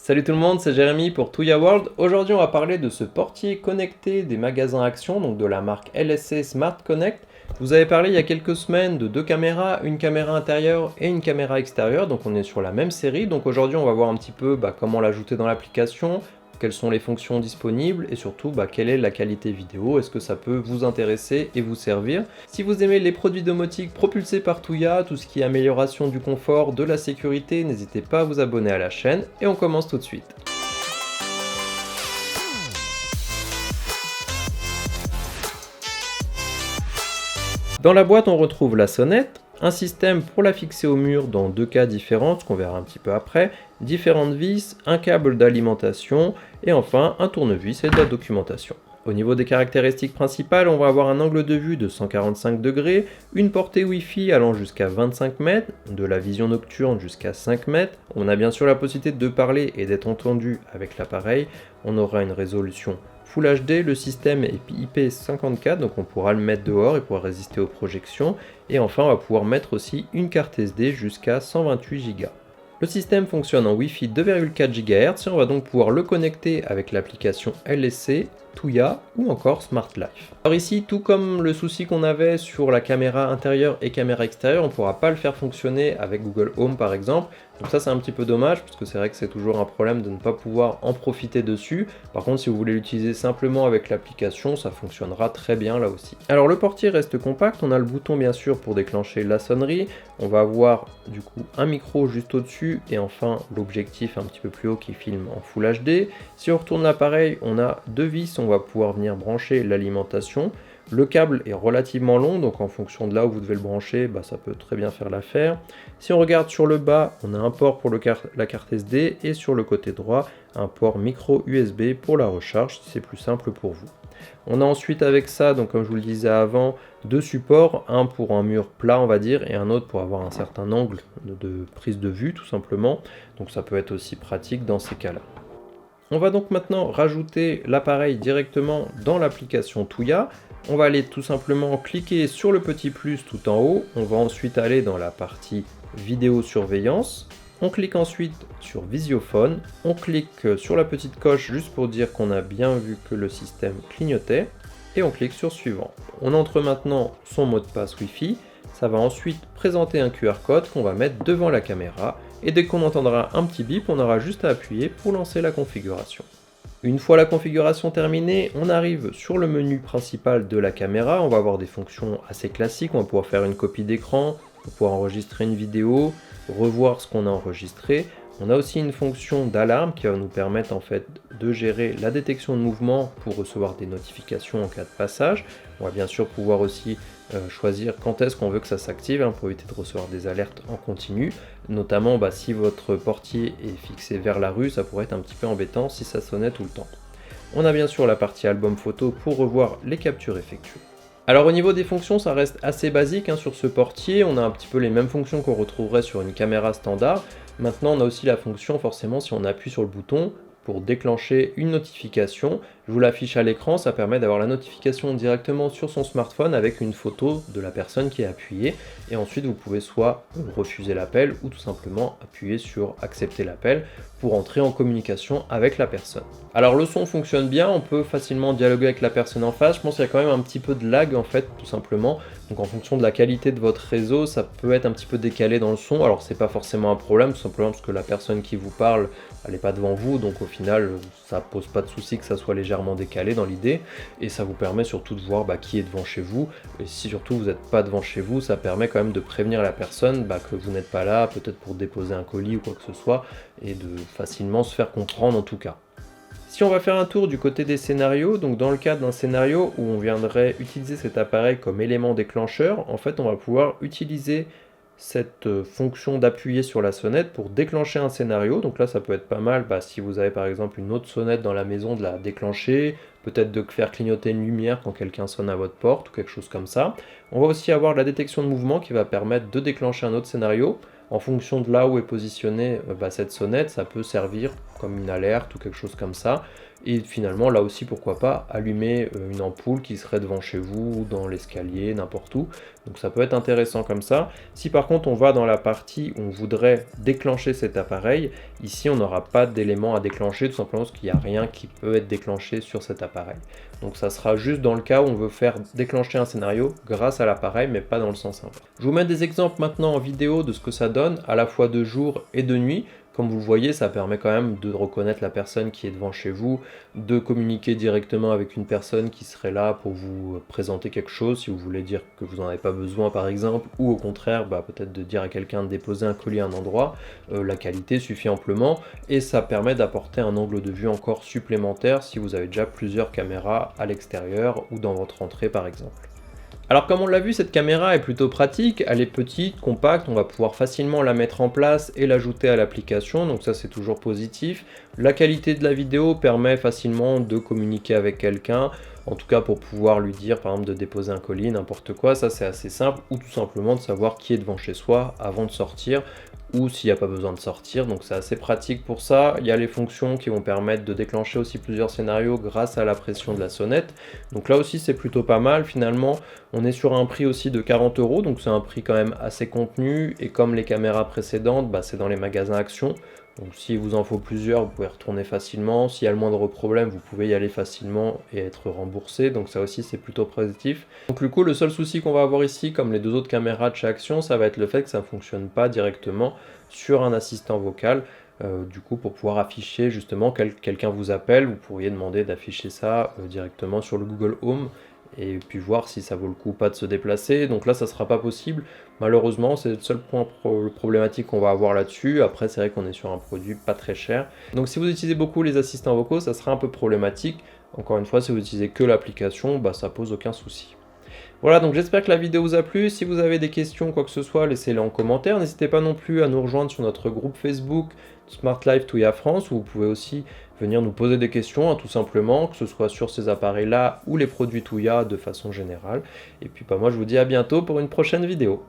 Salut tout le monde, c'est Jérémy pour Tuya World. Aujourd'hui, on va parler de ce portier connecté des magasins Action, donc de la marque LSC Smart Connect. Je vous avais parlé il y a quelques semaines de deux caméras, une caméra intérieure et une caméra extérieure, donc on est sur la même série. Donc aujourd'hui, on va voir un petit peu comment l'ajouter dans l'application, quelles sont les fonctions disponibles et surtout quelle est la qualité vidéo, est-ce que ça peut vous intéresser et vous servir. Si vous aimez les produits domotiques propulsés par Tuya, tout ce qui est amélioration du confort, de la sécurité, n'hésitez pas à vous abonner à la chaîne et on commence tout de suite. Dans la boîte, on retrouve la sonnette, un système pour la fixer au mur dans deux cas différents, ce qu'on verra un petit peu après, différentes vis, un câble d'alimentation et enfin un tournevis et de la documentation. Au niveau des caractéristiques principales, on va avoir un angle de vue de 145 degrés, une portée Wi-Fi allant jusqu'à 25 mètres, de la vision nocturne jusqu'à 5 mètres. On a bien sûr la possibilité de parler et d'être entendu avec l'appareil. On aura une résolution Full HD, le système est IP54, donc on pourra le mettre dehors et pourra résister aux projections. Et enfin, on va pouvoir mettre aussi une carte SD jusqu'à 128 Go. Le système fonctionne en Wi-Fi 2,4 GHz et on va donc pouvoir le connecter avec l'application LSC, Tuya ou encore Smart Life. Alors ici, tout comme le souci qu'on avait sur la caméra intérieure et caméra extérieure, on ne pourra pas le faire fonctionner avec Google Home par exemple. Donc ça c'est un petit peu dommage parce que c'est vrai que c'est toujours un problème de ne pas pouvoir en profiter dessus. Par contre si vous voulez l'utiliser simplement avec l'application, ça fonctionnera très bien là aussi. Alors le portier reste compact, on a le bouton bien sûr pour déclencher la sonnerie. On va avoir du coup un micro juste au-dessus et enfin l'objectif un petit peu plus haut qui filme en Full HD. Si on retourne l'appareil, on a deux vis, on va pouvoir venir brancher l'alimentation. Le câble est relativement long, donc en fonction de là où vous devez le brancher, ça peut très bien faire l'affaire. Si on regarde sur le bas, on a un port pour la carte SD et sur le côté droit, un port micro USB pour la recharge, si c'est plus simple pour vous. On a ensuite avec ça, donc comme je vous le disais avant, deux supports, un pour un mur plat on va dire et un autre pour avoir un certain angle de prise de vue tout simplement. Donc ça peut être aussi pratique dans ces cas-là. On va donc maintenant rajouter l'appareil directement dans l'application Tuya. On va aller tout simplement cliquer sur le petit plus tout en haut. On va ensuite aller dans la partie vidéosurveillance. On clique ensuite sur visiophone. On clique sur la petite coche juste pour dire qu'on a bien vu que le système clignotait. Et on clique sur suivant. On entre maintenant son mot de passe Wi-Fi. Ça va ensuite présenter un QR code qu'on va mettre devant la caméra. Et dès qu'on entendra un petit bip, on aura juste à appuyer pour lancer la configuration. Une fois la configuration terminée, on arrive sur le menu principal de la caméra. On va avoir des fonctions assez classiques. On va pouvoir faire une copie d'écran, on va pouvoir enregistrer une vidéo, revoir ce qu'on a enregistré. On a aussi une fonction d'alarme qui va nous permettre en fait de gérer la détection de mouvement pour recevoir des notifications en cas de passage. On va bien sûr pouvoir aussi choisir quand est-ce qu'on veut que ça s'active pour éviter de recevoir des alertes en continu. Notamment si votre portier est fixé vers la rue, ça pourrait être un petit peu embêtant si ça sonnait tout le temps. On a bien sûr la partie album photo pour revoir les captures effectuées. Alors au niveau des fonctions, ça reste assez basique sur ce portier. On a un petit peu les mêmes fonctions qu'on retrouverait sur une caméra standard. Maintenant, on a aussi la fonction, forcément, si on appuie sur le bouton, pour déclencher une notification. Je vous l'affiche à l'écran, ça permet d'avoir la notification directement sur son smartphone avec une photo de la personne qui est appuyée. Et ensuite, vous pouvez soit refuser l'appel ou tout simplement appuyer sur accepter l'appel pour entrer en communication avec la personne. Alors le son fonctionne bien, on peut facilement dialoguer avec la personne en face. Je pense qu'il y a quand même un petit peu de lag en fait, tout simplement. Donc en fonction de la qualité de votre réseau, ça peut être un petit peu décalé dans le son. Alors c'est pas forcément un problème, tout simplement parce que la personne qui vous parle, elle n'est pas devant vous, donc au final ça pose pas de souci que ça soit légèrement décalé dans l'idée, et ça vous permet surtout de voir qui est devant chez vous, et si surtout vous n'êtes pas devant chez vous, ça permet quand même de prévenir la personne que vous n'êtes pas là, peut-être pour déposer un colis ou quoi que ce soit, et de facilement se faire comprendre en tout cas. Si on va faire un tour du côté des scénarios, donc dans le cadre d'un scénario où on viendrait utiliser cet appareil comme élément déclencheur, en fait on va pouvoir utiliser cette fonction d'appuyer sur la sonnette pour déclencher un scénario. Donc là ça peut être pas mal si vous avez par exemple une autre sonnette dans la maison, de la déclencher, peut-être de faire clignoter une lumière quand quelqu'un sonne à votre porte ou quelque chose comme ça. On va aussi avoir la détection de mouvement qui va permettre de déclencher un autre scénario. En fonction de là où est positionnée cette sonnette, ça peut servir comme une alerte ou quelque chose comme ça. Et finalement, là aussi, pourquoi pas allumer une ampoule qui serait devant chez vous, dans l'escalier, n'importe où. Donc ça peut être intéressant comme ça. Si par contre on va dans la partie où on voudrait déclencher cet appareil, ici on n'aura pas d'élément à déclencher, tout simplement parce qu'il n'y a rien qui peut être déclenché sur cet appareil. Donc ça sera juste dans le cas où on veut faire déclencher un scénario grâce à l'appareil, mais pas dans le sens inverse. Je vous mets des exemples maintenant en vidéo de ce que ça donne, à la fois de jour et de nuit. Comme vous le voyez, ça permet quand même de reconnaître la personne qui est devant chez vous, de communiquer directement avec une personne qui serait là pour vous présenter quelque chose, si vous voulez dire que vous n'en avez pas besoin par exemple, ou au contraire, peut-être de dire à quelqu'un de déposer un colis à un endroit. La qualité suffit amplement et ça permet d'apporter un angle de vue encore supplémentaire si vous avez déjà plusieurs caméras à l'extérieur ou dans votre entrée par exemple. Alors comme on l'a vu, cette caméra est plutôt pratique, elle est petite, compacte, on va pouvoir facilement la mettre en place et l'ajouter à l'application, donc ça c'est toujours positif. La qualité de la vidéo permet facilement de communiquer avec quelqu'un, en tout cas pour pouvoir lui dire par exemple de déposer un colis, n'importe quoi, ça c'est assez simple, ou tout simplement de savoir qui est devant chez soi avant de sortir, ou s'il n'y a pas besoin de sortir, donc c'est assez pratique pour ça. Il y a les fonctions qui vont permettre de déclencher aussi plusieurs scénarios grâce à la pression de la sonnette, donc là aussi c'est plutôt pas mal finalement. On est sur un prix aussi de 40 €, donc c'est un prix quand même assez contenu, et comme les caméras précédentes, c'est dans les magasins Action, donc s'il vous en faut plusieurs, vous pouvez retourner facilement. S'il y a le moindre problème, vous pouvez y aller facilement et être remboursé, donc ça aussi c'est plutôt positif. Donc du coup, le seul souci qu'on va avoir ici, comme les deux autres caméras de chez Action, ça va être le fait que ça ne fonctionne pas directement sur un assistant vocal. Du coup, pour pouvoir afficher justement, quelqu'un vous appelle, vous pourriez demander d'afficher ça directement sur le Google Home, et puis voir si ça vaut le coup ou pas de se déplacer. Donc là ça sera pas possible, malheureusement, c'est le seul point problématique qu'on va avoir là-dessus. Après c'est vrai qu'on est sur un produit pas très cher, donc si vous utilisez beaucoup les assistants vocaux, ça sera un peu problématique. Encore une fois, si vous utilisez que l'application, ça pose aucun souci. Voilà, donc j'espère que la vidéo vous a plu. Si vous avez des questions, quoi que ce soit, laissez-les en commentaire. N'hésitez pas non plus à nous rejoindre sur notre groupe Facebook Smart Life Tuya France, où vous pouvez aussi venir nous poser des questions, tout simplement, que ce soit sur ces appareils-là ou les produits Tuya de façon générale. Et puis moi je vous dis à bientôt pour une prochaine vidéo.